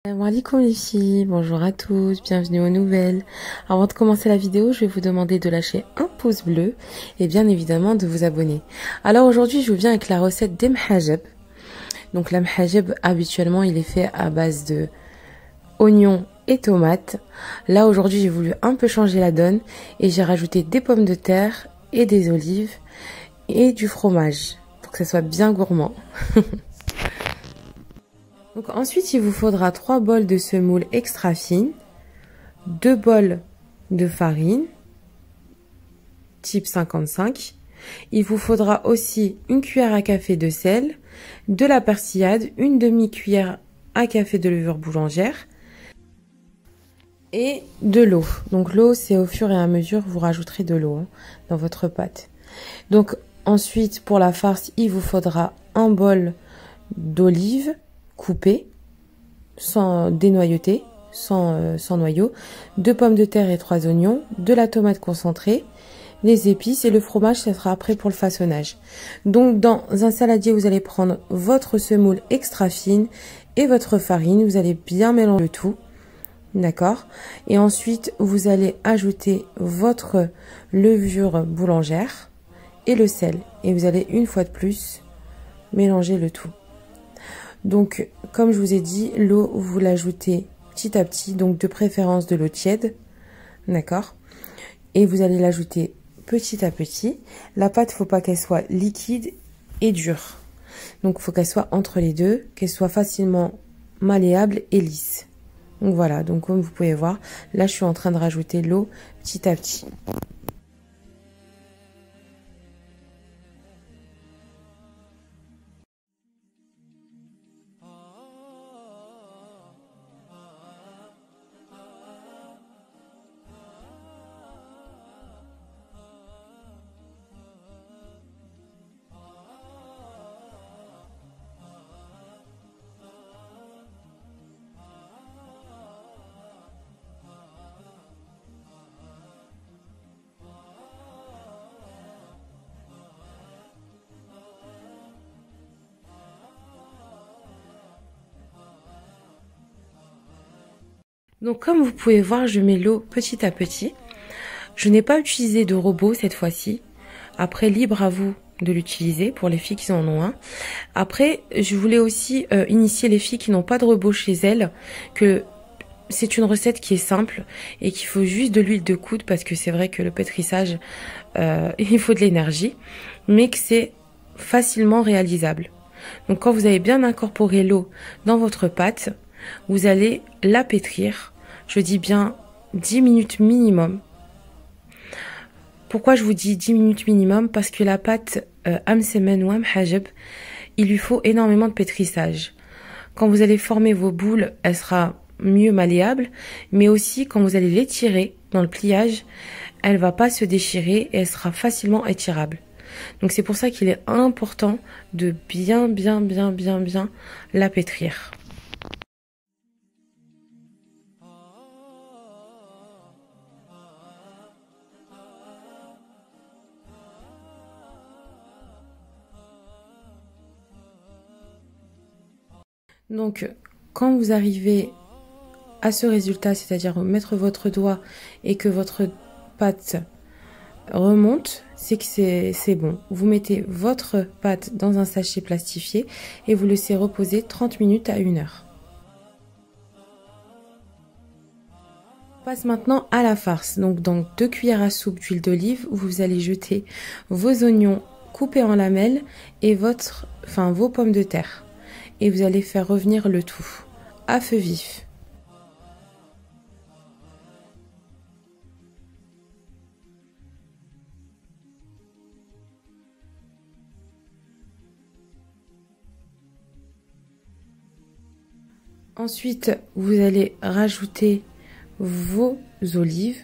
Salam alaikum les filles, bonjour à tous, bienvenue aux nouvelles. Avant de commencer la vidéo, je vais vous demander de lâcher un pouce bleu et bien évidemment de vous abonner. Alors aujourd'hui, je vous viens avec la recette des mhajeb. Donc la mhajeb, habituellement, il est fait à base de oignons et tomates. Là aujourd'hui, j'ai voulu un peu changer la donne et j'ai rajouté des pommes de terre et des olives et du fromage pour que ça soit bien gourmand. Donc ensuite, il vous faudra 3 bols de semoule extra fine, 2 bols de farine, type 55. Il vous faudra aussi une cuillère à café de sel, de la persillade, une demi-cuillère à café de levure boulangère et de l'eau. Donc l'eau, c'est au fur et à mesure, vous rajouterez de l'eau dans votre pâte. Donc ensuite, pour la farce, il vous faudra un bol d'olives coupées, sans dénoyauter, sans noyau, 2 pommes de terre et 3 oignons, de la tomate concentrée, les épices et le fromage, ça sera après pour le façonnage. Donc dans un saladier, vous allez prendre votre semoule extra fine et votre farine, vous allez bien mélanger le tout, d'accord? Et ensuite, vous allez ajouter votre levure boulangère et le sel. Et vous allez une fois de plus mélanger le tout. Donc, comme je vous ai dit, l'eau, vous l'ajoutez petit à petit, donc de préférence de l'eau tiède, d'accord? Et vous allez l'ajouter petit à petit. La pâte, faut pas qu'elle soit liquide et dure. Donc, il faut qu'elle soit entre les deux, qu'elle soit facilement malléable et lisse. Donc voilà, donc comme vous pouvez voir, là, je suis en train de rajouter l'eau petit à petit. Donc comme vous pouvez voir, je mets l'eau petit à petit. Je n'ai pas utilisé de robot cette fois-ci. Après, libre à vous de l'utiliser pour les filles qui en ont un. Après, je voulais aussi initier les filles qui n'ont pas de robot chez elles, que c'est une recette qui est simple et qu'il faut juste de l'huile de coude parce que c'est vrai que le pétrissage, il faut de l'énergie, mais que c'est facilement réalisable. Donc quand vous avez bien incorporé l'eau dans votre pâte, vous allez la pétrir, je dis bien 10 minutes minimum. Pourquoi je vous dis 10 minutes minimum? Parce que la pâte amsemen ou amhajeb, il lui faut énormément de pétrissage. Quand vous allez former vos boules, elle sera mieux malléable, mais aussi quand vous allez l'étirer dans le pliage, elle va pas se déchirer et elle sera facilement étirable. Donc c'est pour ça qu'il est important de bien la pétrir. Donc, quand vous arrivez à ce résultat, c'est-à-dire mettre votre doigt et que votre pâte remonte, c'est que c'est bon. Vous mettez votre pâte dans un sachet plastifié et vous laissez reposer 30 minutes à 1 heure. On passe maintenant à la farce. Donc, dans 2 cuillères à soupe d'huile d'olive, vous allez jeter vos oignons coupés en lamelles et vos pommes de terre. Et vous allez faire revenir le tout à feu vif. Ensuite, vous allez rajouter vos olives.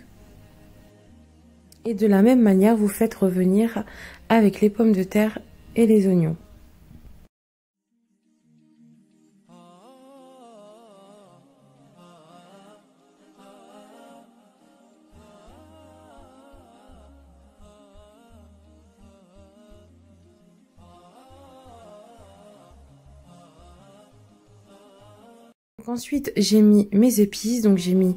Et de la même manière, vous faites revenir avec les pommes de terre et les oignons. Ensuite, j'ai mis mes épices. Donc, j'ai mis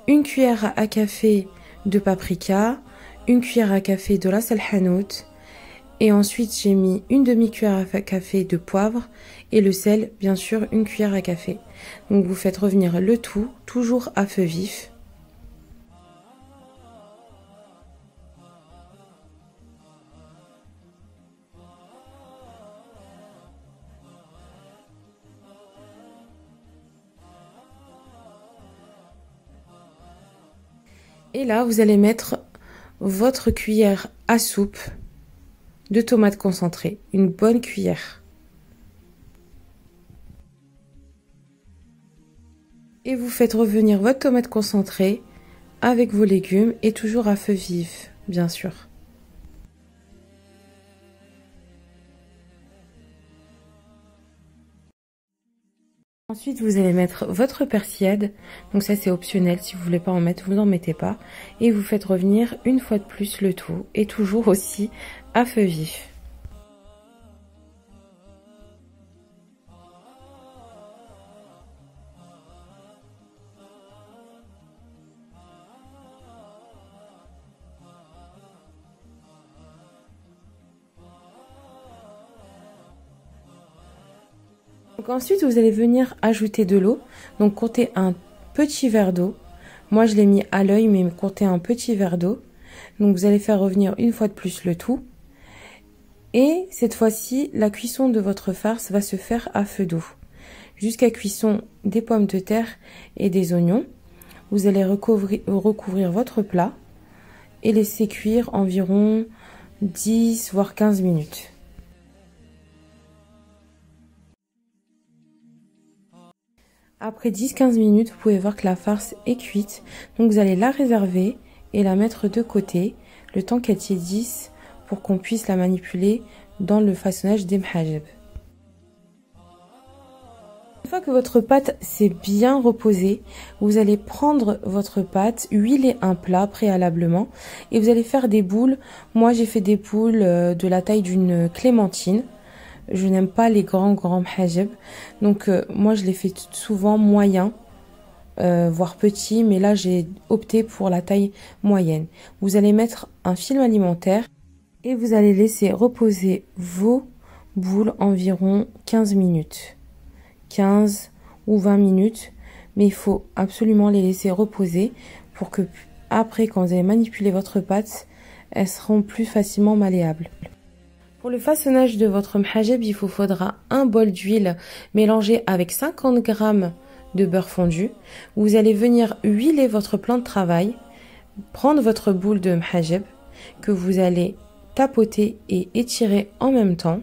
une cuillère à café de paprika, une cuillère à café de ras el hanout. Et ensuite, j'ai mis une demi-cuillère à café de poivre et le sel, bien sûr, une cuillère à café. Donc, vous faites revenir le tout, toujours à feu vif. Et là, vous allez mettre votre cuillère à soupe de tomates concentrées, une bonne cuillère. Et vous faites revenir votre tomate concentrée avec vos légumes et toujours à feu vif, bien sûr. Ensuite, vous allez mettre votre persillade. Donc ça, c'est optionnel. Si vous voulez pas en mettre, vous n'en mettez pas. Et vous faites revenir une fois de plus le tout. Et toujours aussi à feu vif. Donc ensuite, vous allez venir ajouter de l'eau. Donc comptez un petit verre d'eau. Moi, je l'ai mis à l'œil, mais comptez un petit verre d'eau. Donc vous allez faire revenir une fois de plus le tout. Et cette fois-ci, la cuisson de votre farce va se faire à feu doux. Jusqu'à cuisson des pommes de terre et des oignons. Vous allez recouvrir votre plat et laisser cuire environ 10 voire 15 minutes. Après 10-15 minutes, vous pouvez voir que la farce est cuite. Donc vous allez la réserver et la mettre de côté le temps qu'elle tiédisse pour qu'on puisse la manipuler dans le façonnage des mhajeb. Une fois que votre pâte s'est bien reposée, vous allez prendre votre pâte, huiler un plat préalablement et vous allez faire des boules. Moi, j'ai fait des boules de la taille d'une clémentine. Je n'aime pas les grands mhajeb. Donc, moi, je les fais souvent moyens, voire petits. Mais là, j'ai opté pour la taille moyenne. Vous allez mettre un film alimentaire et vous allez laisser reposer vos boules environ 15 minutes. 15 ou 20 minutes. Mais il faut absolument les laisser reposer pour que après, quand vous allez manipuler votre pâte, elles seront plus facilement malléables. Pour le façonnage de votre mhajeb, il vous faudra un bol d'huile mélangé avec 50 g de beurre fondu. Vous allez venir huiler votre plan de travail, prendre votre boule de mhajeb que vous allez tapoter et étirer en même temps.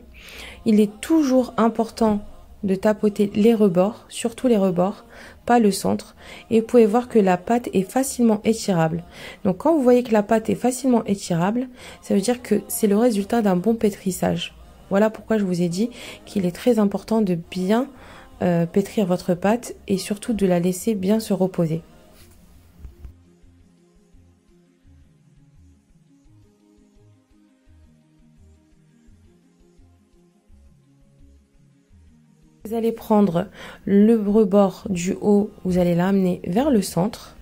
Il est toujours important de tapoter les rebords, surtout les rebords, pas le centre. Et vous pouvez voir que la pâte est facilement étirable. Donc quand vous voyez que la pâte est facilement étirable, ça veut dire que c'est le résultat d'un bon pétrissage. Voilà pourquoi je vous ai dit qu'il est très important de bien pétrir votre pâte et surtout de la laisser bien se reposer. Vous allez prendre le rebord du haut, vous allez l'amener vers le centre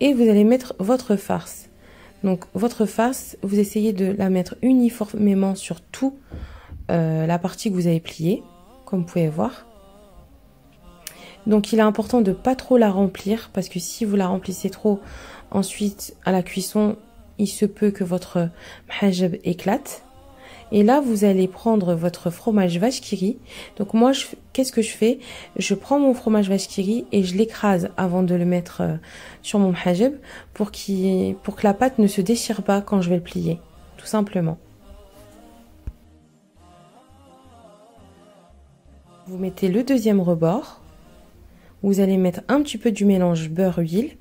et vous allez mettre votre farce. Donc votre farce, vous essayez de la mettre uniformément sur toute la partie que vous avez pliée, comme vous pouvez voir. Donc il est important de ne pas trop la remplir parce que si vous la remplissez trop, ensuite à la cuisson, il se peut que votre mhajeb éclate. Et là, vous allez prendre votre fromage vache qui rit. Donc moi, qu'est-ce que je fais? Je prends mon fromage vache qui rit et je l'écrase avant de le mettre sur mon mhajeb pour que la pâte ne se déchire pas quand je vais le plier, tout simplement. Vous mettez le deuxième rebord. Vous allez mettre un petit peu du mélange beurre-huile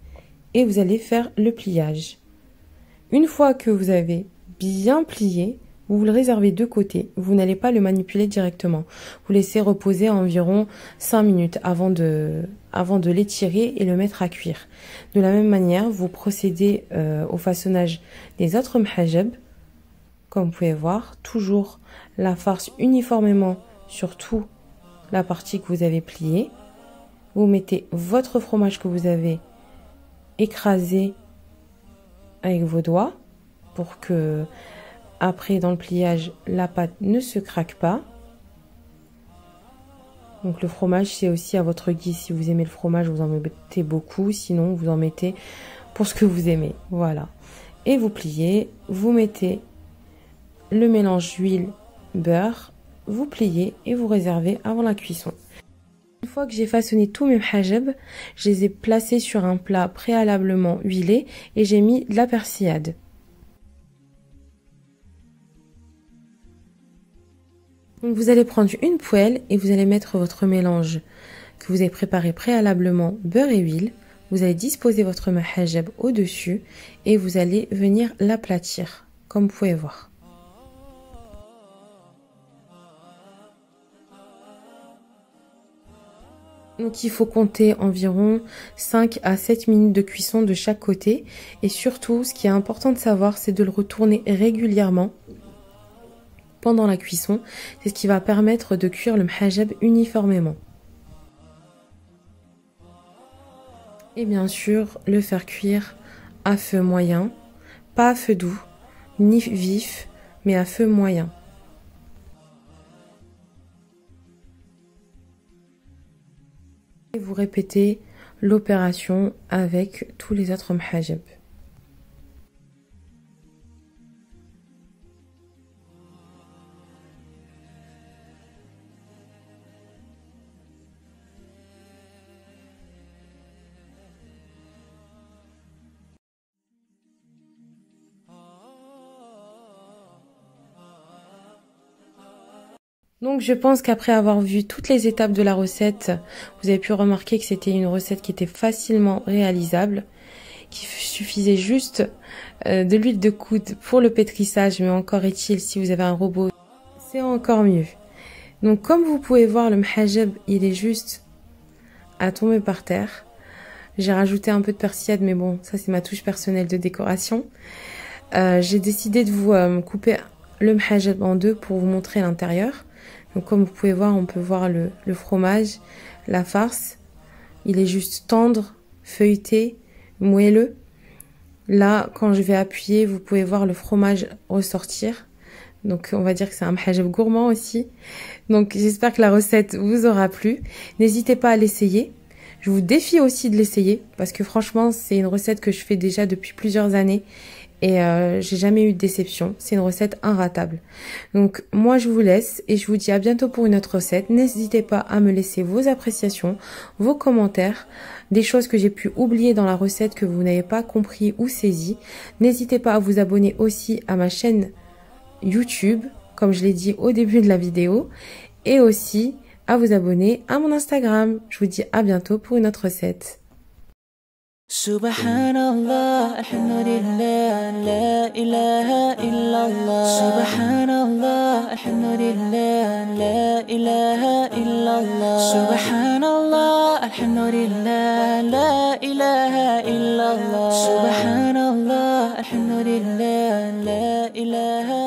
et vous allez faire le pliage. Une fois que vous avez bien plié, vous le réservez de côté. Vous n'allez pas le manipuler directement. Vous laissez reposer environ 5 minutes avant de l'étirer et le mettre à cuire. De la même manière, vous procédez au façonnage des autres mhajeb. Comme vous pouvez voir, toujours la farce uniformément sur toute la partie que vous avez pliée. vous mettez votre fromage que vous avez écrasé avec vos doigts pour que après dans le pliage la pâte ne se craque pas. Donc le fromage c'est aussi à votre guise, si vous aimez le fromage vous en mettez beaucoup, sinon vous en mettez pour ce que vous aimez, voilà. Et vous pliez, vous mettez le mélange huile, beurre, vous pliez et vous réservez avant la cuisson. Une fois que j'ai façonné tous mes mhajeb, je les ai placés sur un plat préalablement huilé et j'ai mis de la persillade. Donc vous allez prendre une poêle et vous allez mettre votre mélange que vous avez préparé préalablement, beurre et huile. Vous allez disposer votre mhajeb au-dessus et vous allez venir l'aplatir, comme vous pouvez voir. Donc il faut compter environ 5 à 7 minutes de cuisson de chaque côté. Et surtout, ce qui est important de savoir, c'est de le retourner régulièrement pendant la cuisson. C'est ce qui va permettre de cuire le mhajeb uniformément. Et bien sûr, le faire cuire à feu moyen, pas à feu doux, ni vif, mais à feu moyen. Et vous répétez l'opération avec tous les autres mhajeb. Donc je pense qu'après avoir vu toutes les étapes de la recette, vous avez pu remarquer que c'était une recette qui était facilement réalisable, qu'il suffisait juste de l'huile de coude pour le pétrissage, mais encore est-il, si vous avez un robot, c'est encore mieux. Donc comme vous pouvez voir, le mhajeb, il est juste à tomber par terre. J'ai rajouté un peu de persillade, mais bon, ça c'est ma touche personnelle de décoration. J'ai décidé de vous couper le mhajeb en deux pour vous montrer l'intérieur. Donc comme vous pouvez voir, on peut voir le fromage, la farce. Il est juste tendre, feuilleté, moelleux. Là, quand je vais appuyer, vous pouvez voir le fromage ressortir. Donc on va dire que c'est un mhajeb gourmand aussi. Donc j'espère que la recette vous aura plu. N'hésitez pas à l'essayer. Je vous défie aussi de l'essayer parce que franchement, c'est une recette que je fais déjà depuis plusieurs années. Et j'ai jamais eu de déception. C'est une recette inratable. Donc moi je vous laisse et je vous dis à bientôt pour une autre recette. N'hésitez pas à me laisser vos appréciations, vos commentaires, des choses que j'ai pu oublier dans la recette que vous n'avez pas compris ou saisi. N'hésitez pas à vous abonner aussi à ma chaîne YouTube, comme je l'ai dit au début de la vidéo, et aussi à vous abonner à mon Instagram. Je vous dis à bientôt pour une autre recette. Subhanallah, alhamdulillah, la ilaha illallah. Subhanallah, alhamdulillah, la ilaha illallah. Subhanallah, alhamdulillah, la ilaha illallah. Subhanallah, alhamdulillah, la ilaha